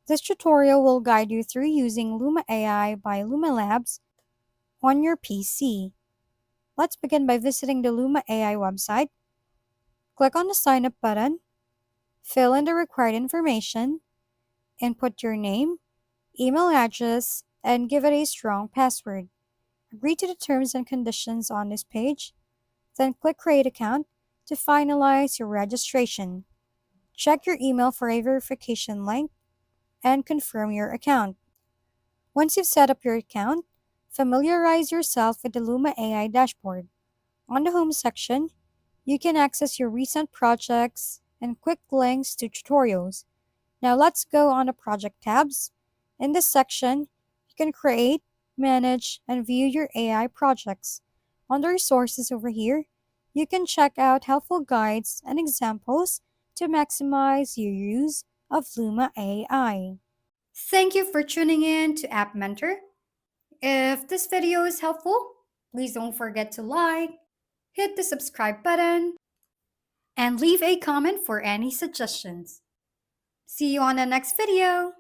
This tutorial will guide you through using Luma AI by Luma Labs on your PC. Let's begin by visiting the Luma AI website. Click on the Sign Up button, fill in the required information, input your name, email address, and give it a strong password. Agree to the terms and conditions on this page, then click Create Account to finalize your registration. Check your email for a verification link and confirm your account. Once you've set up your account, familiarize yourself with the Luma AI dashboard. On the Home section, you can access your recent projects and quick links to tutorials. Now let's go on the Project tabs. In this section, you can create, manage, and view your AI projects. On the Resources over here, you can check out helpful guides and examples to maximize your use of Luma AI. Thank you for tuning in to App Mentor. If this video is helpful, please don't forget to like, hit the subscribe button, and leave a comment for any suggestions. See you on the next video!